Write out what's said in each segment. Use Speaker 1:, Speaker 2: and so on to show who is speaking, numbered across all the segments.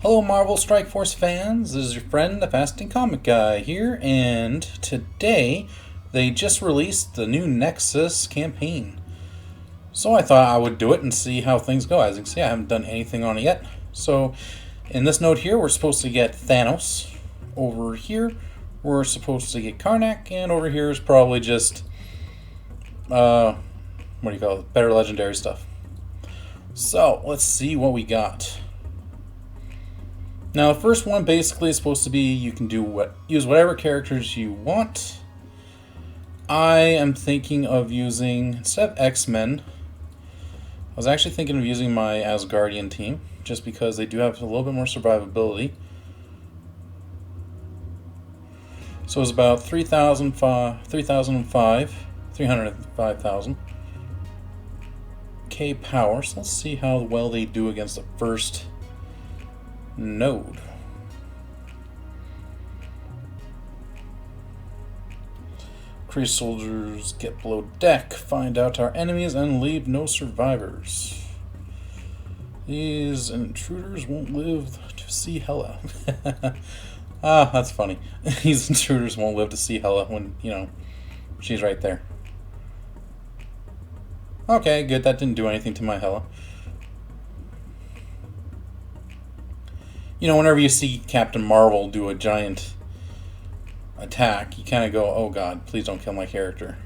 Speaker 1: Hello Marvel Strike Force fans, this is your friend the Fasting Comic Guy here, and today they just released the new Nexus campaign. So I thought I would do it and see how things go. As you can see, I haven't done anything on it yet. So in this note here, we're supposed to get Thanos. Over here, we're supposed to get Karnak, and over here is probably just, what do you call it, better legendary stuff. So let's see what we got. Now, the first one basically is supposed to be you can use whatever characters you want. I am thinking of using, instead of X-Men, I was actually thinking of using my Asgardian team, just because they do have a little bit more survivability. So it's about 305,000 K power. So let's see how well they do against the first node. Increase soldiers get below deck, find out our enemies, and leave no survivors. These intruders won't live to see Hela. Ah, that's funny. These intruders won't live to see Hela when, she's right there. Okay, good, that didn't do anything to my Hela. Whenever you see Captain Marvel do a giant attack, you kind of go, oh god, please don't kill my character.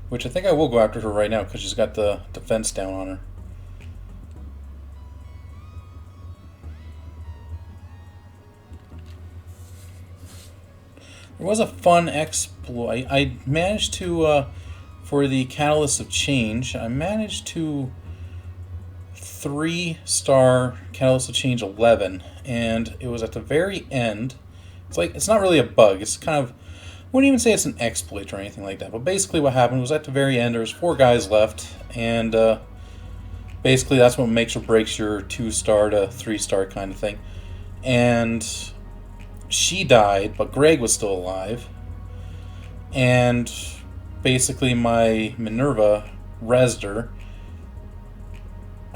Speaker 1: Which I think I will go after her right now, because she's got the defense down on her. There was a fun exploit. I managed to, for the Catalyst of Change, I managed to 3-star Catalyst of Change 11, and it was at the very end. It's not really a bug, it's kind of, I wouldn't even say it's an exploit or anything like that, but basically what happened was at the very end there was 4 guys left, and basically that's what makes or breaks your 2-star to 3-star kind of thing. And she died, but Greg was still alive, and basically my Minerva rezzed her.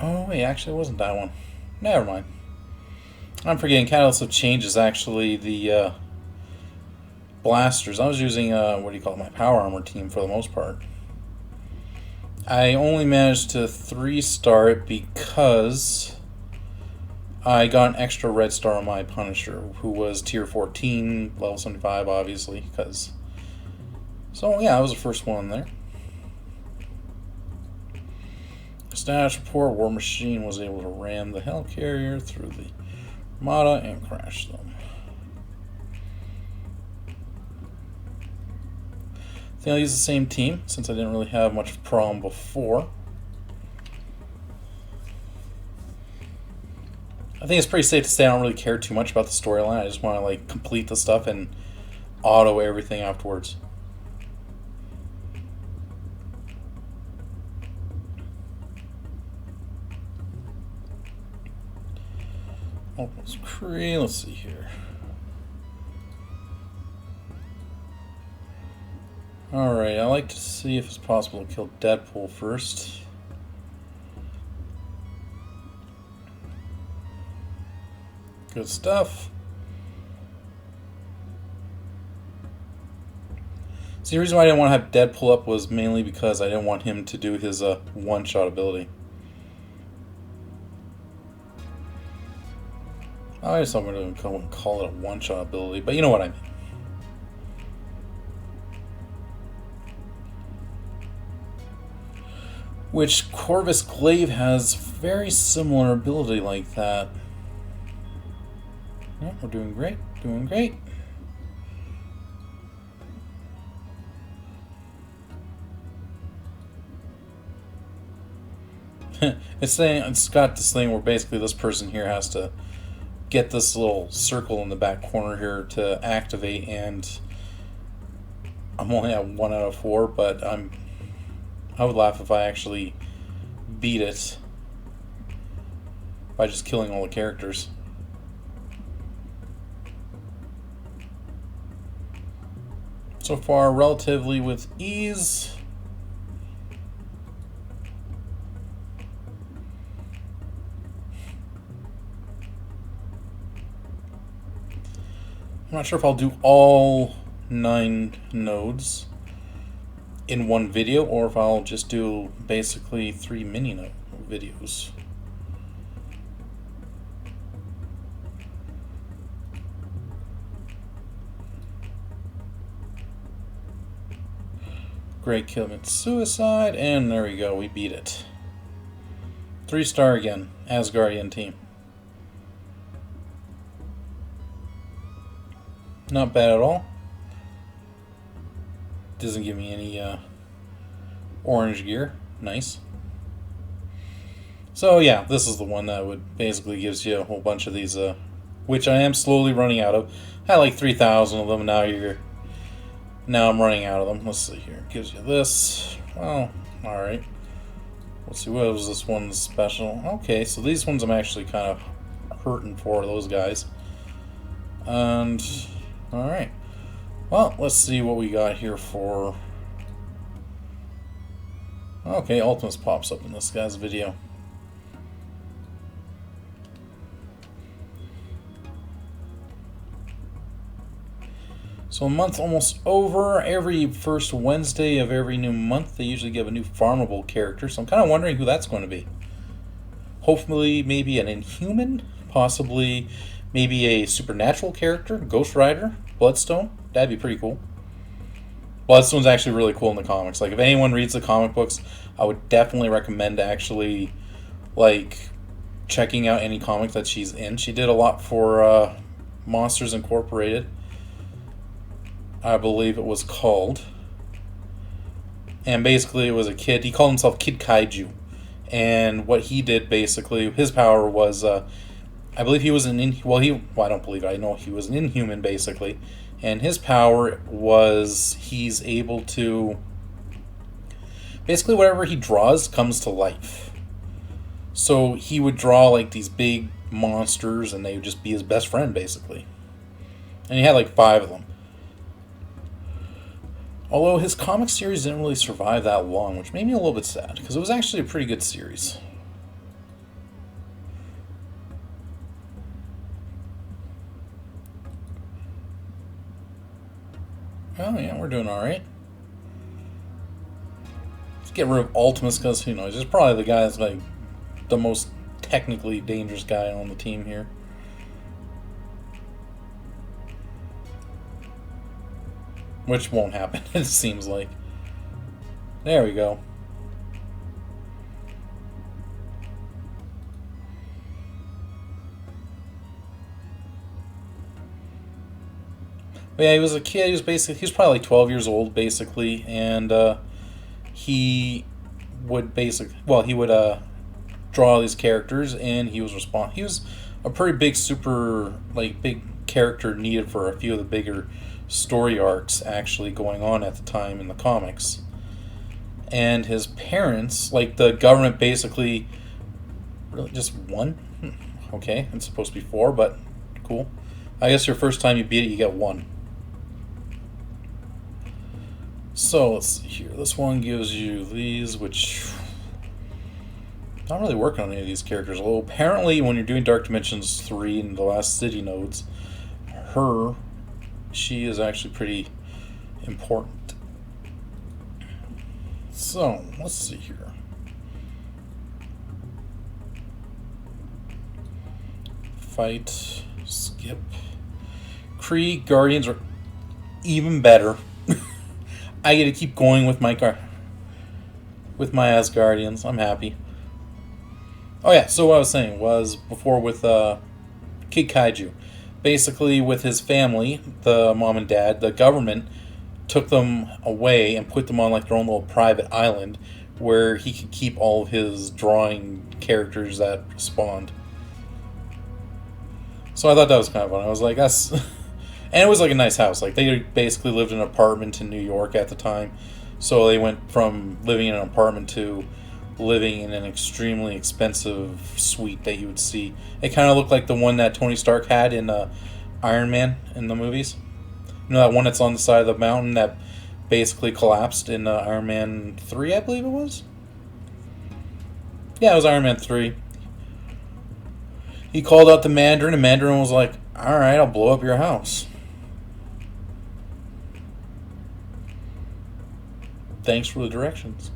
Speaker 1: Oh wait, actually it wasn't that one. Never mind. I'm forgetting Catalyst of Change is actually the blasters. I was using, my power armor team for the most part. I only managed to 3-star it because I got an extra red star on my Punisher, who was tier 14, level 75 obviously, So yeah, I was the first one there. Status report, War Machine was able to ram the Helicarrier through the Armada and crash them. I think I'll use the same team since I didn't really have much problem before. I think it's pretty safe to say I don't really care too much about the storyline. I just want to complete the stuff and auto everything afterwards. Almost Kree. Let's see here. Alright, I like to see if it's possible to kill Deadpool first. Good stuff. See, the reason why I didn't want to have Deadpool up was mainly because I didn't want him to do his one-shot ability. I just thought we were going to call it a one-shot ability, but you know what I mean. Which Corvus Glaive has very similar ability like that. Yeah, we're doing great, doing great. It's got this thing where basically this person here has to get this little circle in the back corner here to activate, and I'm only at 1 out of 4, but I would laugh if I actually beat it by just killing all the characters. So far, relatively with ease. I'm not sure if I'll do all 9 nodes in one video or if I'll just do basically 3 mini node videos. Great kill commits suicide, and there we go, we beat it. 3-star again, Asgardian team. Not bad at all. Doesn't give me any orange gear. Nice. So yeah, this is the one that would basically gives you a whole bunch of these, which I am slowly running out of. I had like 3,000 of them. Now I'm running out of them. Let's see here. Gives you this. Well, all right. Let's see, what was this one special? Okay, so these ones I'm actually kind of hurting for, those guys. And all right. Well, let's see what we got here for... Okay, Ultimus pops up in this guy's video. So a month almost over. Every first Wednesday of every new month, they usually give a new farmable character. So I'm kind of wondering who that's going to be. Hopefully, maybe an Inhuman. Possibly, maybe a supernatural character. Ghost Rider. Bloodstone. That'd be pretty cool. Bloodstone's actually really cool in the comics. Like, if anyone reads the comic books, I would definitely recommend actually, like, checking out any comic that she's in. She did a lot for Monsters Incorporated, I believe it was called. And basically it was a kid. He called himself Kid Kaiju. And what he did, basically, his power was, I believe he was an I don't believe it. I know he was an Inhuman, basically. And his power was he's able to... Basically, whatever he draws comes to life. So he would draw, like, these big monsters, and they would just be his best friend, basically. And he had, like, 5 of them. Although his comic series didn't really survive that long, which made me a little bit sad, because it was actually a pretty good series. Oh yeah, we're doing alright. Let's get rid of Ultimus, because, you know, he's just probably the guy that's, like, the most technically dangerous guy on the team here. Which won't happen, it seems like. There we go. But yeah, he was a kid. He was probably like 12 years old, basically, and he would draw these characters, and he was a pretty big big character needed for a few of the bigger story arcs actually going on at the time in the comics. And his parents, like, the government basically really just won. Okay, it's supposed to be 4, but cool. I guess your first time you beat it, you get 1. So let's see here. This one gives you these, which not really working on any of these characters. Although apparently, when you're doing Dark Dimensions 3 and the last city nodes, she is actually pretty important. So let's see here. Fight, skip. Kree Guardians are even better. I get to keep going with my Asgardians. I'm happy. Oh yeah, so what I was saying was before with Kid Kaiju. Basically, with his family, the mom and dad, the government took them away and put them on, like, their own little private island where he could keep all of his drawing characters that spawned. So I thought that was kind of fun. I was like, that's... And it was like a nice house. Like, they basically lived in an apartment in New York at the time. So they went from living in an apartment to living in an extremely expensive suite that you would see. It kind of looked like the one that Tony Stark had in Iron Man in the movies. You know, that one that's on the side of the mountain that basically collapsed in Iron Man 3, I believe it was? Yeah, it was Iron Man 3. He called out the Mandarin, and Mandarin was like, alright, I'll blow up your house. thanks for the directions.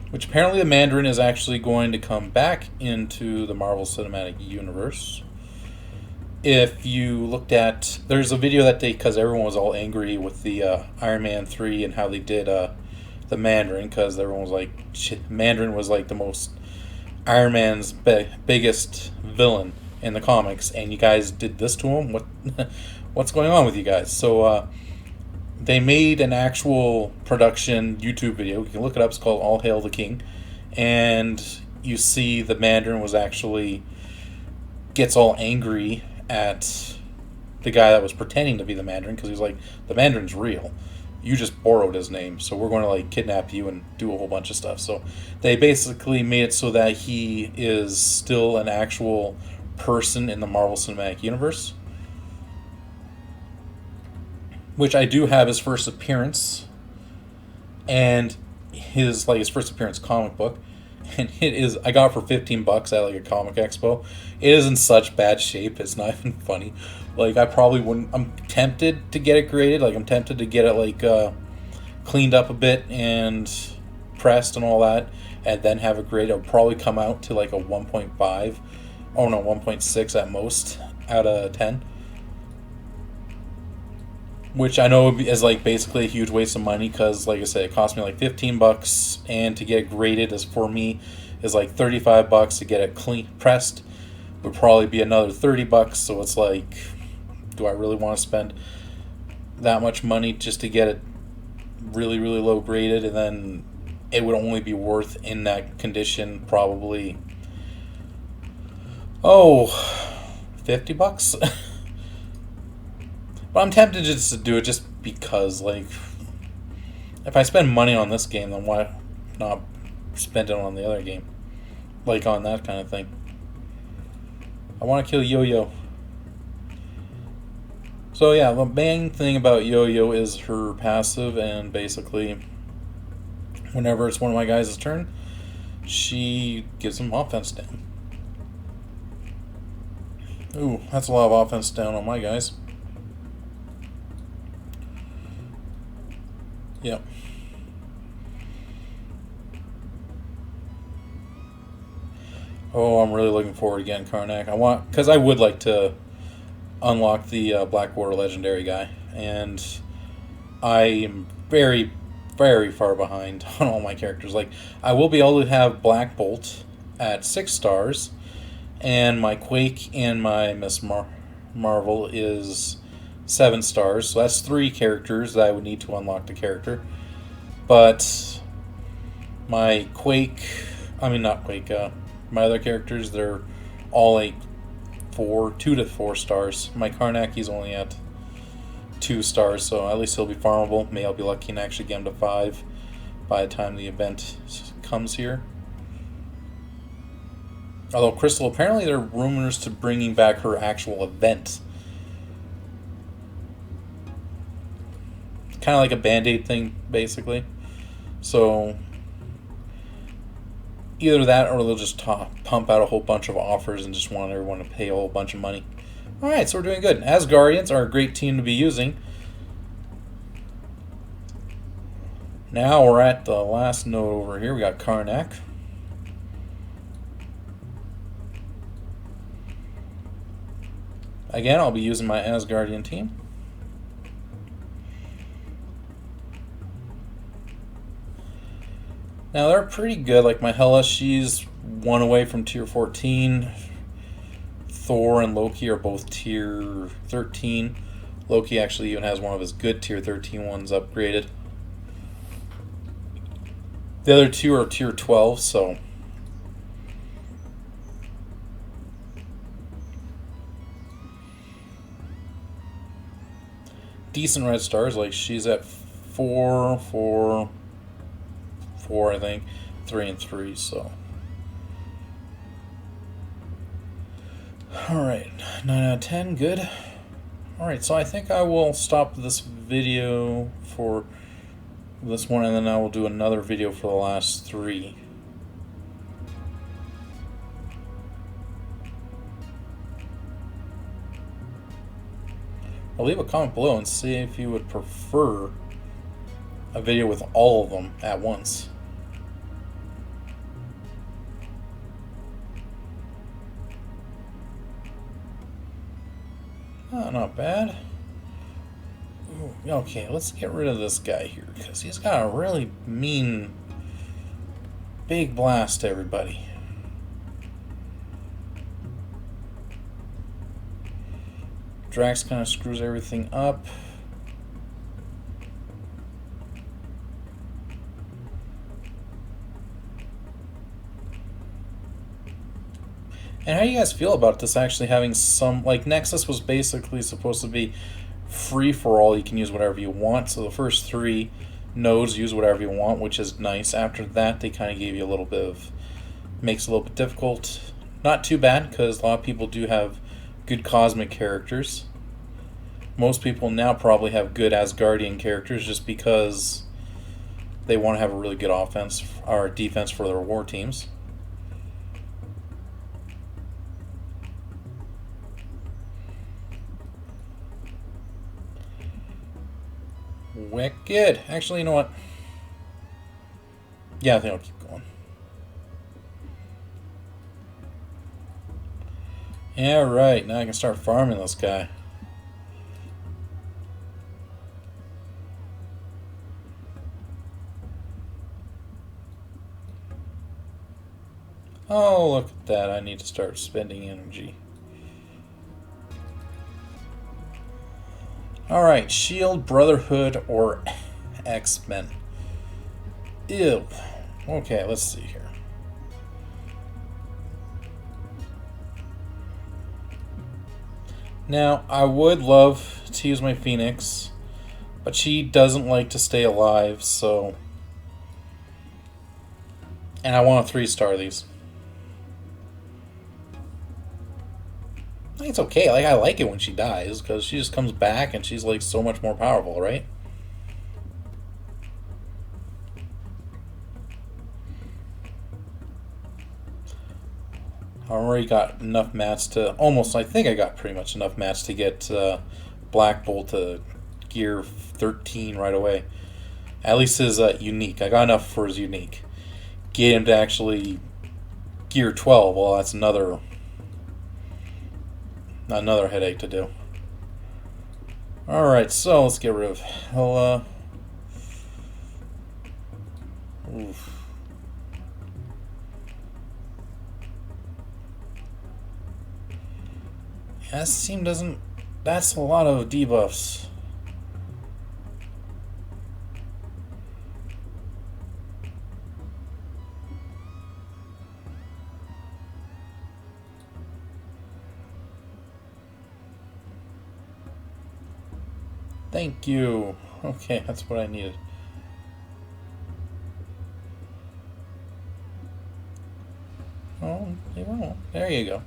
Speaker 1: Which apparently the Mandarin is actually going to come back into the Marvel Cinematic Universe. If you looked at, there's a video that they, because everyone was all angry with the Iron Man 3 and how they did the Mandarin, because everyone was like, Mandarin was like the most Iron Man's biggest villain in the comics, and you guys did this to him. What's going on with you guys? So they made an actual production YouTube video. You can look it up. It's called All Hail the King, and you see the Mandarin was actually gets all angry at the guy that was pretending to be the Mandarin, because he's like, the Mandarin's real. You just borrowed his name, so we're going to like kidnap you and do a whole bunch of stuff. So they basically made it so that he is still an actual person in the Marvel Cinematic Universe, which I do have his first appearance, and his first appearance comic book, and it is, I got it for $15 at like a comic expo. It is in such bad shape, it's not even funny. Like, I probably wouldn't, I'm tempted to get it graded, like I'm tempted to get it like cleaned up a bit and pressed and all that, and then have it graded. It'll probably come out to like a 1.5, oh no, 1.6 at most out of 10. Which I know is like basically a huge waste of money, because like I said, it cost me like $15, and to get it graded is, for me, is like $35 to get it clean pressed. Would probably be another $30. So it's like, do I really want to spend that much money just to get it really, really low graded? And then it would only be worth, in that condition, probably $50. But I'm tempted just to do it just because, like, if I spend money on this game, then why not spend it on the other game? Like, on that kind of thing. I want to kill Yo-Yo. So yeah, the main thing about Yo-Yo is her passive, and basically, whenever it's one of my guys' turn, she gives him offense down. Ooh, that's a lot of offense down on my guys. Yep. Oh, I'm really looking forward to getting Karnak. Because I would like to unlock the Blackwater Legendary guy, and I am very, very far behind on all my characters. Like, I will be able to have Black Bolt at 6 stars, and my Quake and my Miss Marvel is 7 stars, so that's 3 characters that I would need to unlock the character. But my my other characters, they're all like 2 to 4 stars. My Karnaki's only at 2 stars, so at least he'll be farmable. Maybe I'll be lucky and actually get him to 5 by the time the event comes here. Although Crystal, apparently there are rumors to bringing back her actual event. Kind of like a Band-Aid thing, basically. So either that, or they'll just pump out a whole bunch of offers and just want everyone to pay a whole bunch of money. Alright, so we're doing good. Asgardians are a great team to be using. Now we're at the last node over here. We got Karnak. Again, I'll be using my Asgardian team. Now they're pretty good. Like my Hela, she's 1 away from tier 14. Thor and Loki are both tier 13. Loki actually even has one of his good tier 13 ones upgraded. The other 2 are tier 12, so decent red stars. Like she's at 4, 4, 4, I think, 3 and 3. So, all right, 9 out of 10, good. All right, so I think I will stop this video for this one, and then I will do another video for the last 3. I'll leave a comment below and see if you would prefer a video with all of them at once. Oh, not bad. Ooh, okay, let's get rid of this guy here, because he's got a really mean big blast to everybody. Drax kind of screws everything up. And how do you guys feel about this actually having some, like, Nexus was basically supposed to be free for all, you can use whatever you want, so the first 3 nodes use whatever you want, which is nice. After that, they kind of gave you a little bit of, makes it a little bit difficult. Not too bad, because a lot of people do have good cosmic characters. Most people now probably have good Asgardian characters just because they want to have a really good offense or defense for their war teams. Wicked. Actually, you know what? Yeah, I think I'll keep going. Yeah, right. Now I can start farming this guy. Oh, look at that. I need to start spending energy. Alright, Shield, Brotherhood, or X-Men. Ew. Okay, let's see here. Now, I would love to use my Phoenix, but she doesn't like to stay alive, so... And I want to 3-star these. It's okay. Like, I like it when she dies, because she just comes back and she's, like, so much more powerful, right? I already got enough mats to... Almost, I think I got pretty much enough mats to get Black Bolt to gear 13 right away. At least his unique. I got enough for his unique. Get him to actually gear 12. Well, that's another headache to do. Alright, so let's get rid of Hella. Oof. Yeah, this team doesn't... That's a lot of debuffs. Thank you. Okay, that's what I needed. Oh, you won't. There you go.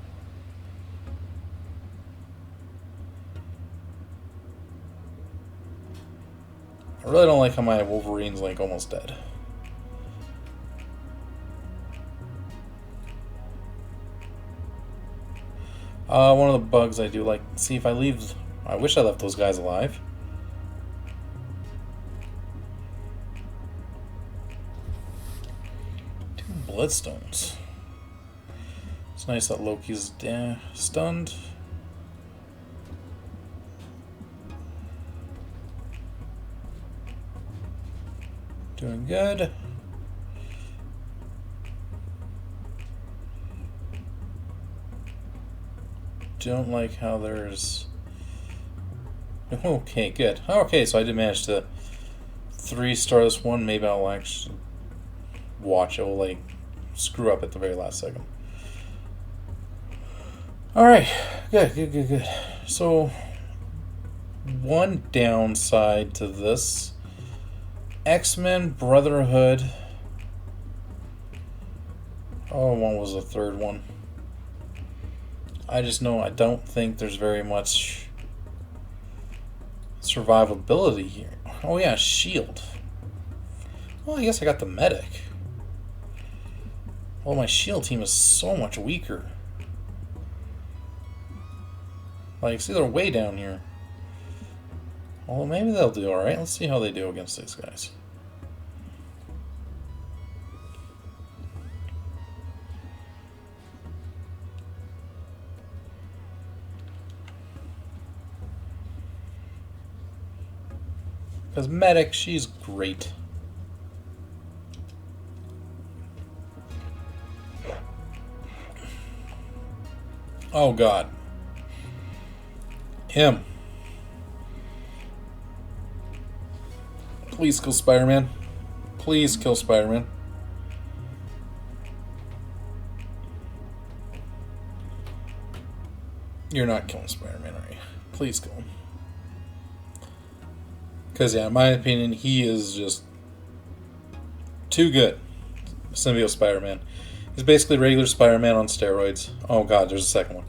Speaker 1: I really don't like how my Wolverine's like almost dead. One of the bugs I do like, see if I leave, I wish I left those guys alive. Bloodstones. It's nice that Loki's stunned. Doing good. Don't like how there's... Okay, good. Okay, so I did manage to 3-star this one. Maybe I'll actually watch. It will, like, screw up at the very last second. Alright, good. So, one downside to this. X-Men, Brotherhood. Oh, what was the third one? I just know I don't think there's very much survivability here. Oh yeah, shield. Well, I guess I got the medic. Well, my shield team is so much weaker. Like, see, they're way down here. Well, maybe they'll do alright. Let's see how they do against these guys. Because Medic, she's great. Oh god. Him. Please kill Spider-Man. Please kill Spider-Man. You're not killing Spider-Man, are you? Please kill him. Because, yeah, in my opinion, he is just too good. Symbiote Spider-Man. He's basically regular Spider-Man on steroids. Oh god, there's a second one.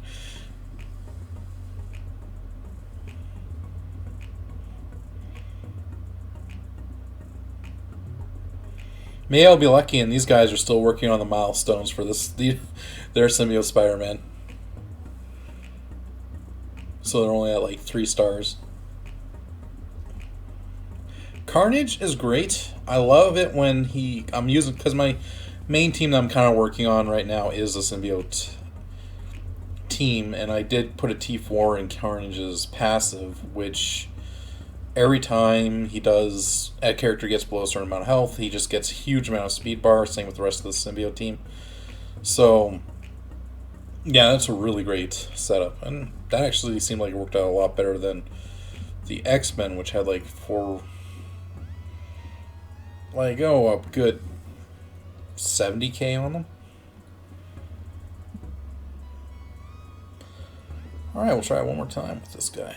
Speaker 1: Maybe I'll be lucky and these guys are still working on the milestones for their Symbiote Spider-Man. So they're only at like 3 stars. Carnage is great. I love it when I'm using, because my main team that I'm kind of working on right now is a Symbiote team, and I did put a T4 in Carnage's passive, which every time a character gets below a certain amount of health, he just gets a huge amount of speed bar, same with the rest of the Symbiote team. So, yeah, that's a really great setup, and that actually seemed like it worked out a lot better than the X-Men, which had like 4... like, oh, a good 70k on them. Alright, we'll try it one more time with this guy.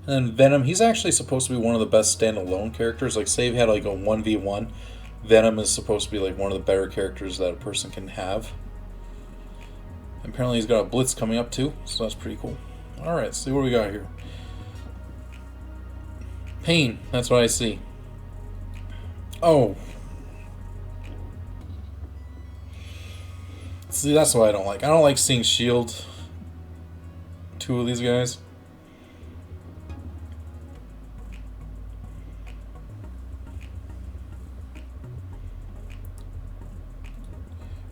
Speaker 1: And then Venom, he's actually supposed to be one of the best standalone characters. Like, say if you had like a 1v1, Venom is supposed to be like one of the better characters that a person can have. And apparently he's got a Blitz coming up too, so that's pretty cool. Alright, let's see what we got here. Pain, that's what I see. Oh. See, that's what I don't like. I don't like seeing S.H.I.E.L.D. 2 of these guys.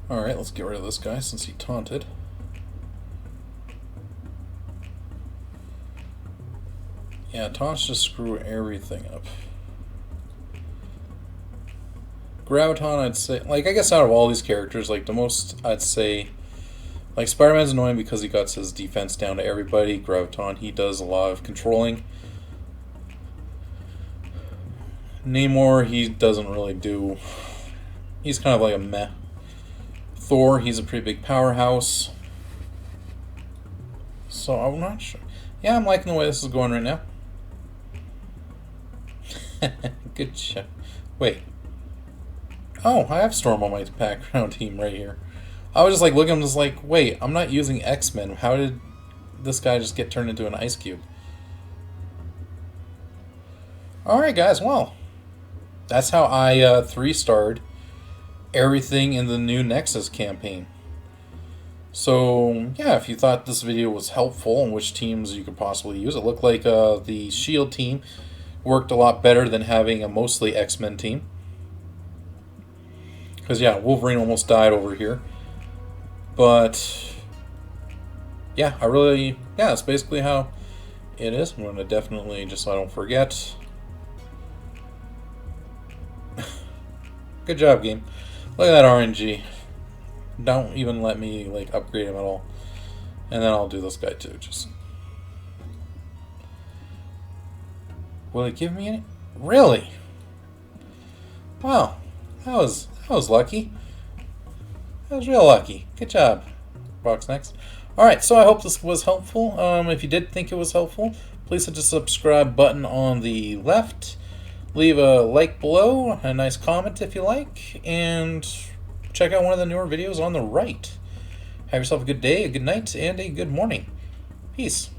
Speaker 1: Alright, let's get rid of this guy since he taunted. Yeah, taunts just screw everything up. Graviton, I'd say, like, I guess out of all these characters, like, the most, I'd say, like, Spider-Man's annoying because he got his defense down to everybody. Graviton, he does a lot of controlling. Namor, he doesn't really do, he's kind of like a meh. Thor, he's a pretty big powerhouse. So, I'm not sure. Yeah, I'm liking the way this is going right now. Good shot. Wait. Oh, I have Storm on my background team right here. I was just like looking, I'm just like, wait, I'm not using X-Men. How did this guy just get turned into an ice cube? Alright guys, well, that's how I 3-starred everything in the new Nexus campaign. So, yeah, if you thought this video was helpful and which teams you could possibly use, it looked like the S.H.I.E.L.D. team worked a lot better than having a mostly X-Men team. Because, yeah, Wolverine almost died over here. But, yeah, yeah, that's basically how it is. I'm going to definitely, just so I don't forget. Good job, game. Look at that RNG. Don't even let me, like, upgrade him at all. And then I'll do this guy, too. Just... will it give me any? Really? Wow. That was lucky. That was real lucky. Good job, Box Next. Alright, so I hope this was helpful. If you did think it was helpful, please hit the subscribe button on the left. Leave a like below, a nice comment if you like, and check out one of the newer videos on the right. Have yourself a good day, a good night, and a good morning. Peace.